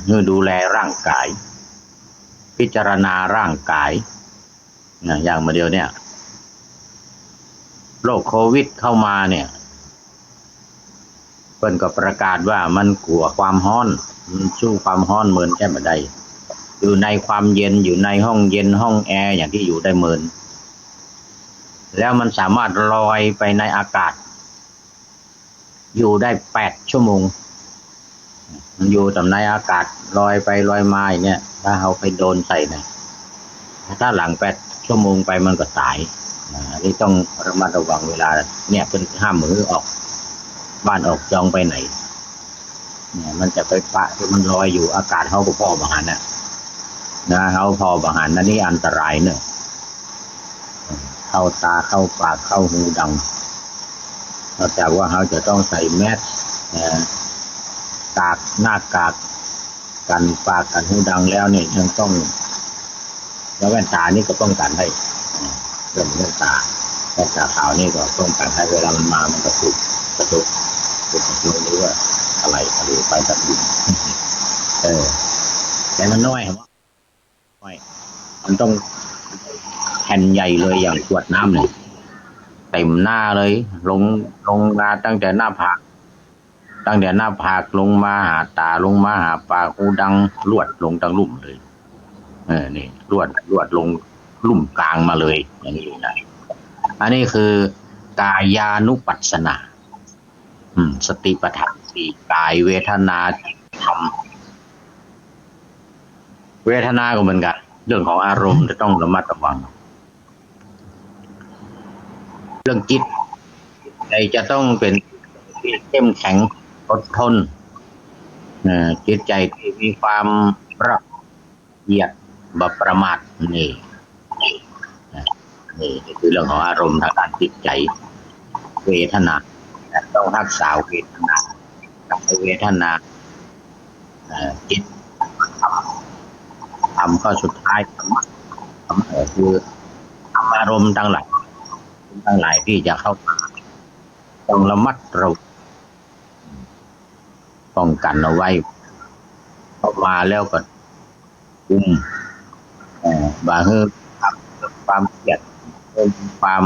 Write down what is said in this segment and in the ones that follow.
คือดูแลร่างกายพิจารณาร่างกายอย่างมาเดียวเนี่ยโรคโควิดเข้ามาเนี่ยเพิ่นก็ประกาศว่ามันกลัวความร้อนมันสู้ความร้อนเหมือนแค่บ่ได้อยู่ในความเย็นอยู่ในห้องเย็นห้องแอร์อย่างที่อยู่ได้เหมือนแล้วมันสามารถลอยไปในอากาศอยู่ได้8 ชั่วโมงมันอยู่ตำในอากาศลอยไปลอยมาอย่างเงี้ยถ้าเอาไปโดนใส่เนี่ยถ้าหลัง8 ชั่วโมงไปมันก็ตายอันนี้ต้องระมัดระวังเวลาเนี่ยเป็นห้ามมือออกบ้านออกจองไปไหนเนี่ยมันจะไปปะที่มันลอยอยู่อากาศเขาก็พอบางหันน่ะนะเขาพอบางหันนั่นนี่อันตรายเนอะเข้าตาเข้าปากเข้าหูดังนอกจากว่าเขาจะต้องใส่แมสกากหน้ากากกันปากกันหูดังแล้วเนี่ยยังต้องแล้วแว่นตานี่ก็ป้องกันได้เรื่องแว่นตาขาวนี่ก็ป้องกันให้เวลามันมามันกระตุกกระตุกหรือว่าอะไรไปตัดดินแต่มันน้อยครับมันต้องแผ่นใหญ่เลยอย่างขวดน้ำเลยเต็มหน้าเลยลงมาตั้งแต่หน้าผากลงมาหาตาลงมาหาปากหูดังลวดลงตั้งลุ่มเลยนี่ลวดลงลุ่มกลางมาเลยอย่างนี้นะอันนี้คือกายานุปัสสนาสติปัฏฐานสี่กายเวทนาธรรมเวทนาก็เหมือนกันเรื่องของอารมณ์จะต้องระมัดระวังเรื่องจิตใจจะต้องเป็นที่เข้มแข็งอดทนจิตใจที่มีความละเอียดบ่ประมาทนี่คือเรื่องของอารมณ์ทางด้านจิตใจเวทนาต้องรักษาเวทนาเวทนาจิตทำก็สุดท้ายคืออารมณ์ทั้งหลายที่จะเข้าต้องระมัดระวังป้องกันเอาไว้เข้ามาแล้วก็คุมบาฮือความเกลียดความ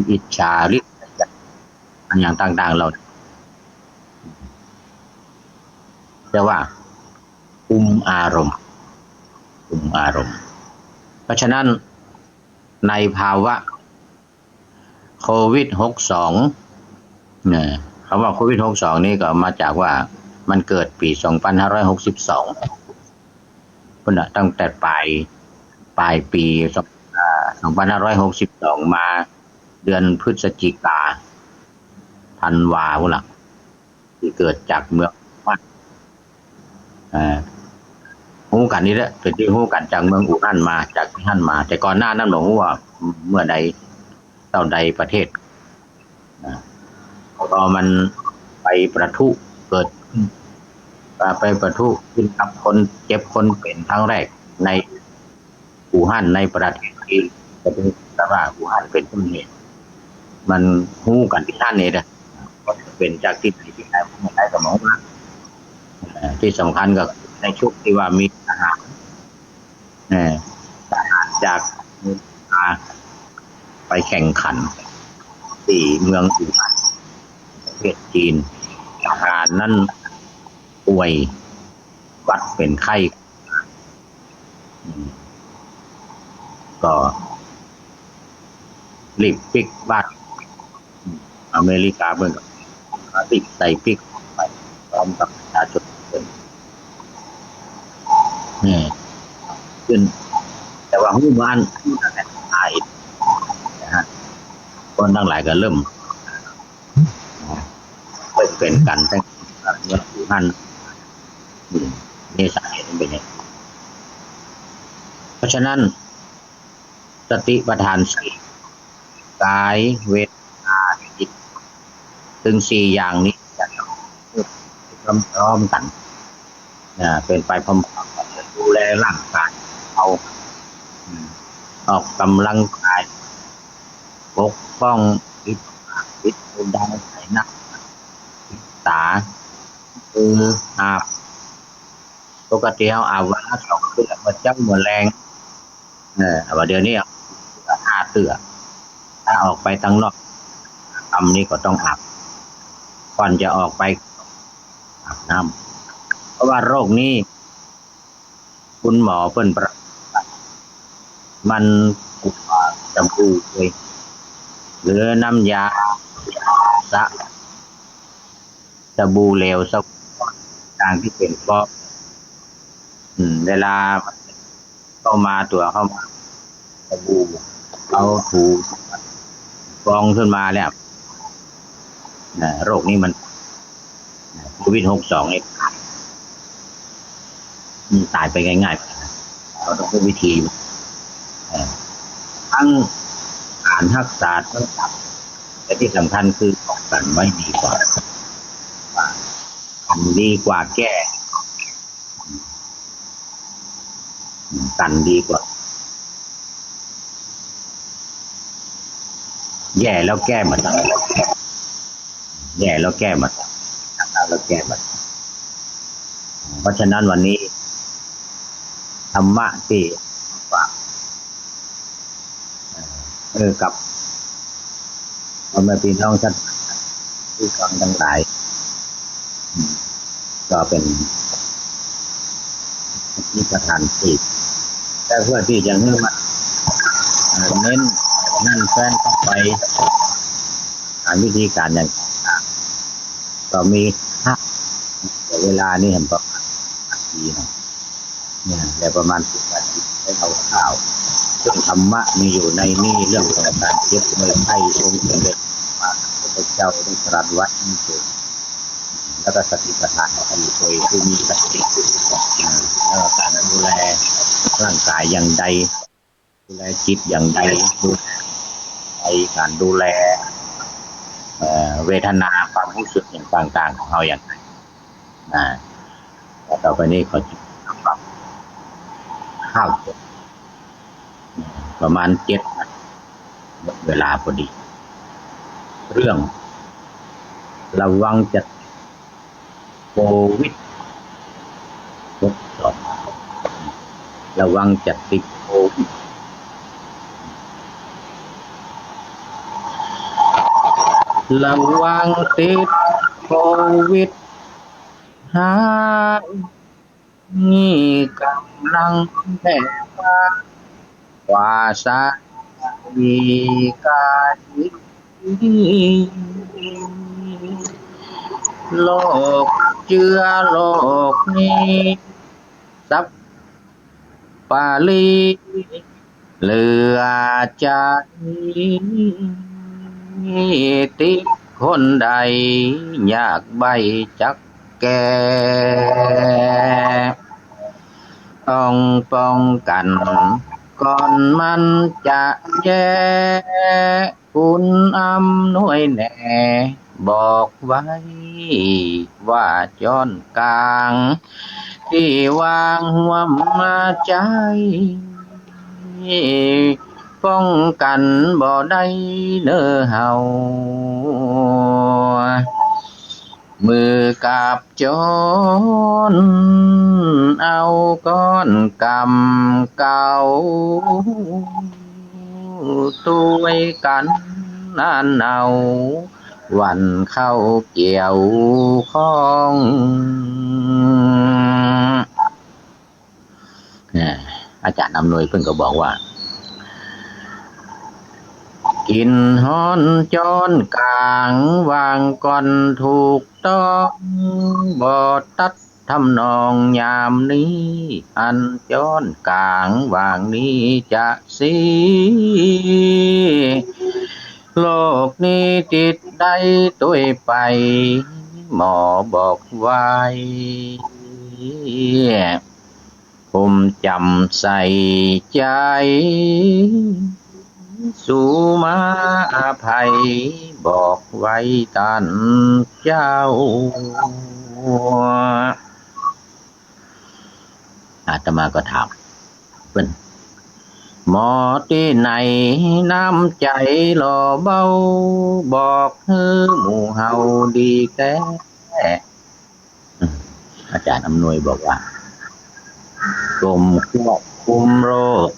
อิจฉาริษยาอย่างต่างๆเราเรียกว่าคุมอารมณ์เพราะฉะนั้นในภาวะโควิด62เนี่ยคำว่าโควิด62นี่ก็มาจากว่ามันเกิดปี2562พุ่นน่ะตั้งแต่ปลายปี2562มาเดือนพฤศจิกาธันวาพุ่นล่ะที่เกิดจากเมืองฮู้กันนี่แหละเป็นที่ฮู้กันจากเมืองอู่ฮั่นมาจากที่ฮั่นมาแต่ก่อนหน้านั้นบ่ฮู้ว่าเมื่อใดเท่าใดประเทศพอมันไปประทุเกิดไปประทุขึ้นกับคนเจ็บคนเป็นครั้งแรกในอู่ฮั่นในประเทศจีนจะเป็นแต่ว่าอู่ฮั่นเป็นต้นเหตุมันฮู้กันที่ท่านนี่แหละก็จะเป็นจากที่ไหนไม่ได้สมองที่สำคัญก็ในช่วงที่ว่ามีทหารจากอเมริกาไปแข่งขันที่เมืองอู่ฮั่นประเทศจีนทหารนั้นป่วยวัดเป็นไข้ก็รีบปิกบ้านอเมริกาเมืองก็ติดใส่ปิกไปพร้อมกับประชาชนขึ้นแต่ว่าหู้บ้านตายนะฮะคนทั้งหลายก็เริ่มเป็นกันตั้งแต่เมื่ออู่ฮั่นนี่สาเหตุเป็นอย่างนี้เพราะฉะนั้นสติปัฏฐานสี่กายเวทนาจิตถึงสี่อย่างนี้จะพร้อมกันเป็นไปพร้อมกันดูแลร่างกายเอาออกกำลังกายปกป้องจิตหูดังใส่นักตาอาบ ปกติเขาอาบวันละสองเตือมาจ้ำหมดแรงว่าเดี๋ยวนี้ห้าเตือถ้าออกไปตั้งนอกทำนี้ก็ต้องอาบก่อนจะออกไปอาบน้ำเพราะว่าโรคนี้คุณหมอเพิ่นประมันกุจมูกเลยหรือน้ำยาสะสบู่เหลวสบู่ต่างที่เป็นฟอกเวลาเข้ามาตัวเข้ามาสบู่เอาถูฟองขึ้นมาแล้วโรคนี้มันโควิด62นี่ตายไปง่ายๆเราต้องใช้วิธีทั้งการรักษาทั้งแต่ที่สำคัญคือป้องกันไว้ดีกว่าดีกว่าแก้กันดีกว่าแย่แล้วแก้มาตั้งแย่แล้วแก้มาตั้งแล้วแก้มาเพราะฉะนั้นวันนี้ธรรมะที่ฝากกับพ่อแม่พี่น้องท่านผู้ฟังทั้งหลายก็เป็นนิพพานที่แต่เพื่อที่จะให้มันเน้นนั่นแฟนเข้าไปวิธีการอย่างต่างๆก็มีเวลานี่เห็นประมาณทีเนี่ยแต่ประมาณ10 นาทีให้เอาข้าวซึ่งธรรมะมีอยู่ในนี่เรื่องของการเก็บเงินให้องค์สมเด็จพระเจ้าได้ตรัสไว้นี่คือแล้วก็สติปัฏฐานของท่านโดยผู้มีสติแล้วการดูแลร่างกายอย่างใดดูแลจิตอย่างใดดูแลการดูแลเวทนาความรู้สึกอย่างต่างๆของเราอย่างไรต่อไปนี้ขอจิตข้าวประมาณ7 เวลาพอดีเรื่องระวังจะโควิดระวังจะติดโควิดระวังติดโควิดหานี่กำลังแพร่กว่าสามีกายโลกเชื้อโลกนี้สับปาลีเหลือใจติคนใดอยากใบจักแก่ต้องป้องกันก่อนมันจะแย่คุณอำนวยแน่บอกไว้ว่าจอนกลางที่วางหัวมาใจป้องกันบ่ได้เน้อเฮามือกับจนเอาก้อนกำเก่าตัวกันนั่นเอาวันเข้าเกี่ยวข้องอาจารย์อำนวยเพิ่งก็บอกว่ากินฮ้อนจอนกลางวางก่อนถูกต้องบ่ตัดทำนองยามนี้อันจอนกลางวางนี้จะสีโลกนี้ติดได้ตัวไปหมอบอกไว้ผมจำใส่ใจสู่มาอภัยบอกไว้ตันเจ้าอาตมาก็ถามเพิ่นหมอที่ไหนน้ำใจหล่อเบาบอกให้หมู่เฮาดีแก่อาจารย์อำนวยบอกว่า กรมควบคุมโรค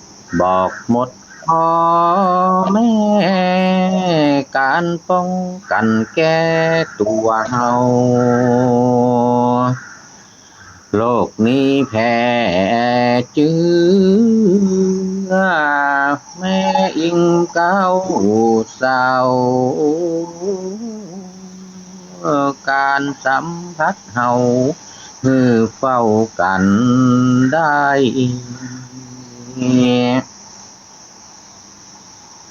บอกหมดพ่อแม่การป้องกันแก้ตัวเฮาโลกนี้แพ้เจือแม่อิงเก้าเศร้าการสัมผัสเฮามือเฝ้ากันได้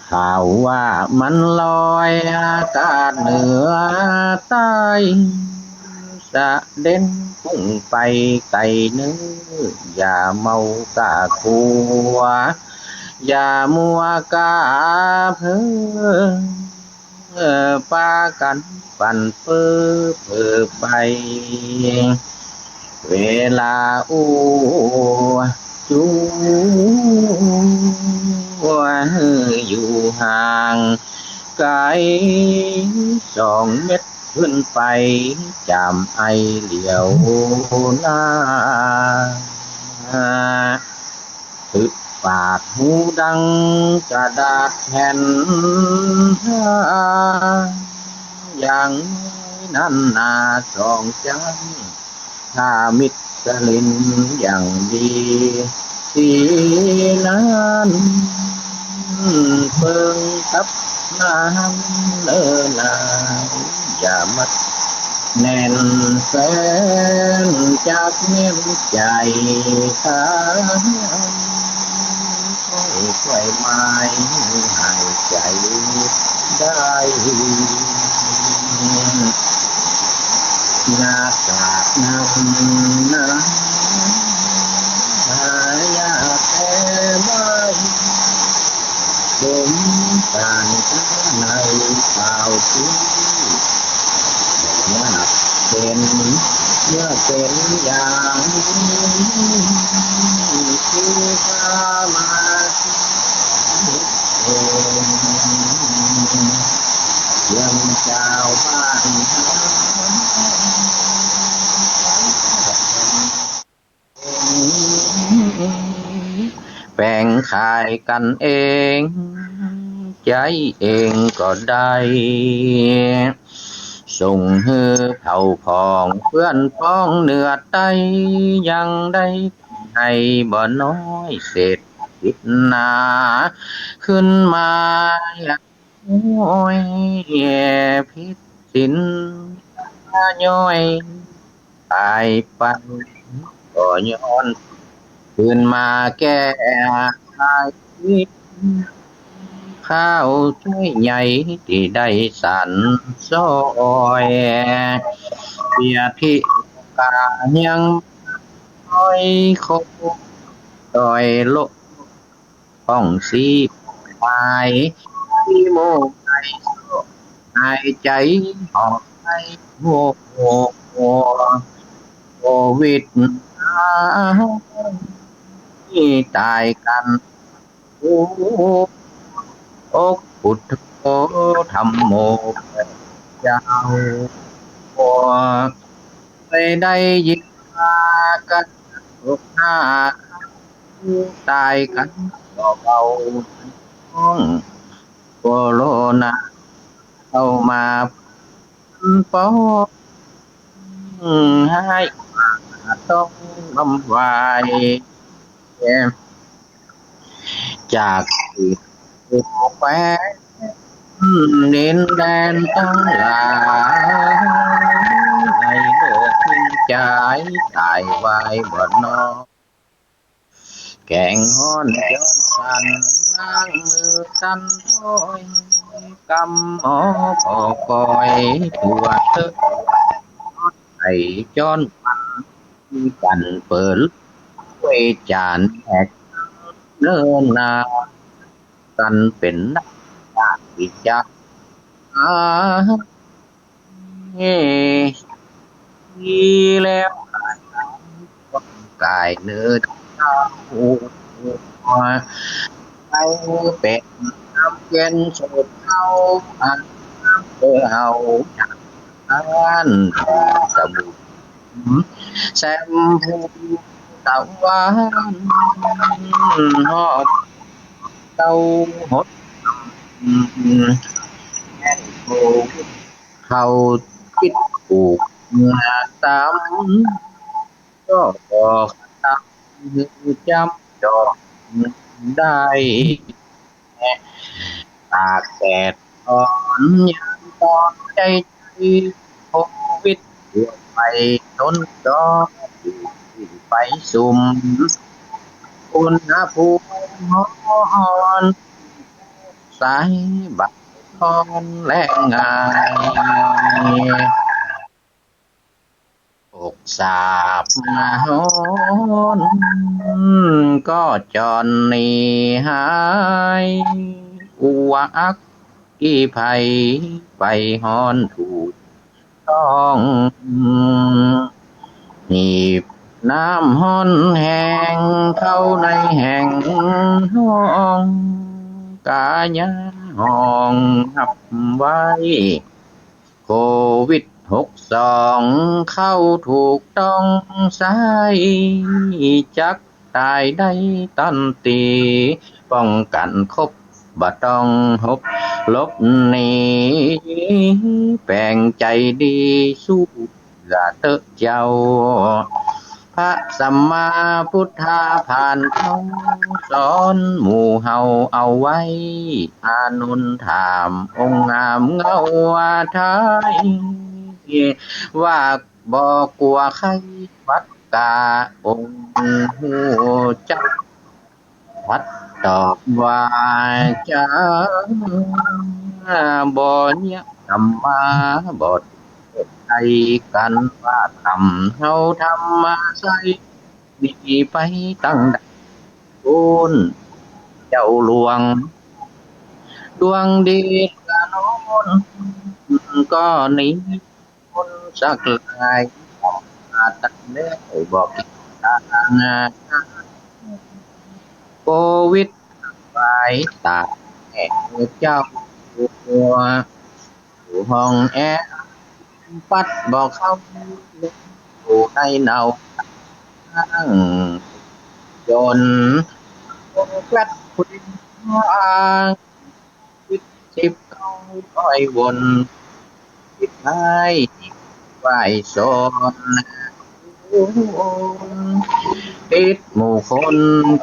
ข่าวว่ามันลอยอากาศเหนือใต้สะเด็นพุ่งไปไกลเนื้ออย่าเมากะคัวอย่ามัวกะเพ้อปากันปั่นเพ้อเพ้อไปเวลาอู้จูอยู่ห่างไกล2 เม็ดขึ้นไปจามไอเหลียวหน้าตึกปากหูดังกระดาษแผ่นอย่างนั้นนา2 จังถ้ามิตรลินอย่างดีสีนั้นเบิ่งกับน้ำเลอลายอย่ามัดแน่นแฟนจากเม่นใจขาค่อยไม้หายใจได้หน้ากากน้ำน้ำหายาแพ้ไม้ผมการในข่าวที่ว่าเป็นเมื่อเป็นอย่างคือพามาเองยังเจ้าบ้านแบ่งขายกันเองใจเองก็ได้ส่งเฮือเผ่าพองเพื่อนพ้องเหนือใต้ยังได้ให้บ่น้อยเศรษฐินาขึ้นมาอย่างน้อยพิษสินย่อยตายไปก็ย้อนขึ้นมาแก้ตายข้าวช่วยใหญ่ที่ได้สันซอยเปียที่กายังน้อยคงต่อยโลกป้องสีไปที่โมกไอหายใจออกไปโมโมโควิดที่ตายกันโอ้อกพุทโธธรรมโมเจ้าไม่ได้ยินมากันทุกหน้าตายกันเบาๆห้องโคโรนาเข้ามาป้องให้ต้องลำวายจากที่แคว้นดินแดนตั้งหลายในโลกทิ้งใจตายวายบ่นอแกงฮ้อนจนสั่นล้างมือสั่นโอยกำพอคอยตัวเธอไอ้จอนกันเปิดไว้จานแอกเนินนากันเป็นนักวิจารณ์เฮ้ดีแล้วกายเนื้อเท้าไปเป็นน้ำเย็นสูดเข้าอันเพื่อเอาอันสมุนแซมพู ตะวันหอบเต้าหดแห่งโคเขาคิดปลูกเมื่อตามก็บอกตามจำดอกได้ตากแดดอ่อนยามตอนใจโควิดปวดไปจนจอไปสุ่มอุณหภูมิร้อนสายบัตรทอนแรงงานอกสาบมาฮ้อนก็จอนนี่หายอุวอักกี่ไผไปฮ้อนถูกต้องหีบน้ำห้อนแห้งเข้าในแห่งห้องกายาห้องหับไว้ โควิด62เข้าถูกต้องสายจักตายได้ตันตีป้องกันครบบ่ต้องหบลบหนีแปลงใจดีสู้กะเตอะเจ้า พระสัมมาพุทธาผ่านเขาสอนหมู่เฮาเอาไว้อานุนถามองค์งามเงาว่าไทยว่าบอกกลัวใครวัดกาองค์หูจักวัดตอบว่าจะบ่เนี่ยธรรมาบ่ ใจกันว่าทำเฮาทำมาใส่ดีไปตั้งแต่บุญเจ้าหลวงดวงดีกะโน้นก็หนี้คนสักลายอาตันเด้บอกกินงานโควิดไปตายแห่เจ้าตัวห้องแอร์ปัดบอกเขาอยู่ในเนาข้างจนกลัดคุณอ่างคิดสิบเข้าอ้อยวนคิดให้ไหวสนติดหมู่คน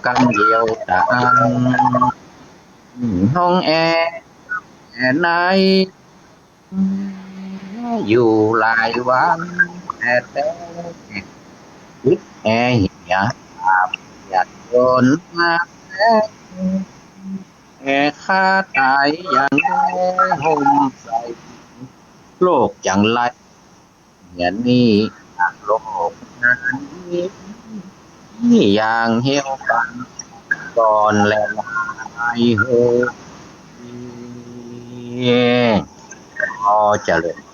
กันเดียวตานห้องแอร์ในอยู่หลายวันแต่คิดแอร์เหียอยากโดนมาแอร์ค่าตายอย่างแน่ห่มใส่โลกอย่างไรอย่างนี้โลกนี้อย่างเหี่ยวกัน ก่อนและลายเฮอพอเจริญ